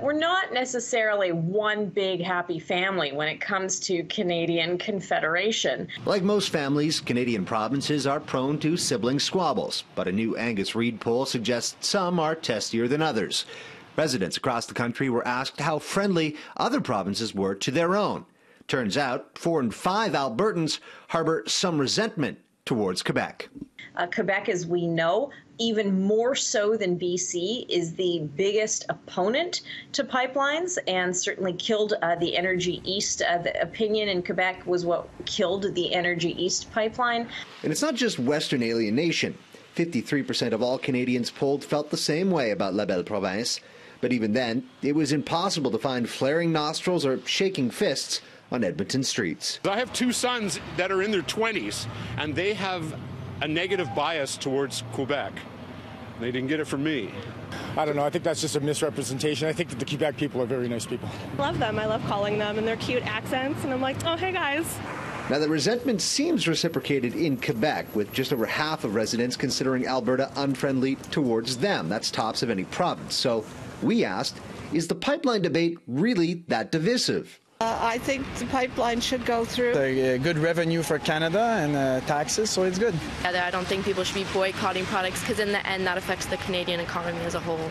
we're not necessarily one big happy family when it comes to Canadian Confederation. Like most families, Canadian provinces are prone to sibling squabbles, but a new Angus Reid poll suggests some are testier than others. Residents across the country were asked how friendly other provinces were to their own. Turns out 4 in 5 Albertans harbor some resentment towards Quebec. Quebec, as we know, even more so than BC, is the biggest opponent to pipelines and certainly killed the Energy East. The opinion in Quebec was what killed the Energy East pipeline. And it's not just Western alienation. 53% of all Canadians polled felt the same way about La Belle Province. But even then, it was impossible to find flaring nostrils or shaking fists on Edmonton streets. I have 2 sons that are in their 20s, and they have a negative bias towards Quebec. They didn't get it from me. I don't know. I think that's just a misrepresentation. I think that the Quebec people are very nice people. Love them. I love calling them and their cute accents. And I'm like, oh, hey, guys. Now, the resentment seems reciprocated in Quebec, with just over half of residents considering Alberta unfriendly towards them. That's tops of any province. So we asked, is the pipeline debate really that divisive? I think the pipeline should go through. Good revenue for Canada and taxes, so it's good. I don't think people should be boycotting products because in the end that affects the Canadian economy as a whole.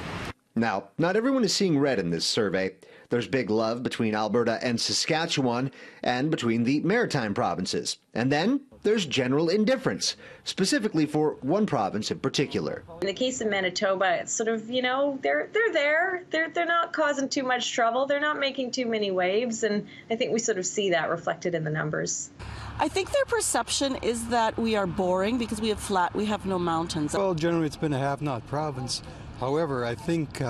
Now, not everyone is seeing red in this survey. There's big love between Alberta and Saskatchewan and between the maritime provinces. And then there's general indifference, specifically for one province in particular. In the case of Manitoba, it's sort of, they're there. They're not causing too much trouble. They're not making too many waves. And I think we sort of see that reflected in the numbers. I think their perception is that we are boring because we have no mountains. Well, generally it's been a have-not province. However, I think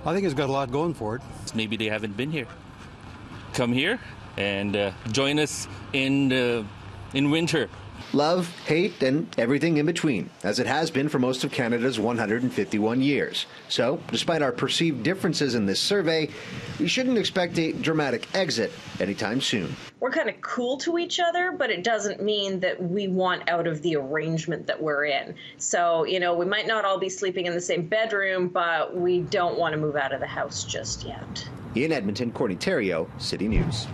it's got a lot going for it. Maybe they haven't been here. Come here and join us in winter. Love, hate, and everything in between, as it has been for most of Canada's 151 years. So, despite our perceived differences in this survey, we shouldn't expect a dramatic exit anytime soon. We're kind of cool to each other, but it doesn't mean that we want out of the arrangement that we're in. So, we might not all be sleeping in the same bedroom, but we don't want to move out of the house just yet. In Edmonton, Courtney Theriault, City News.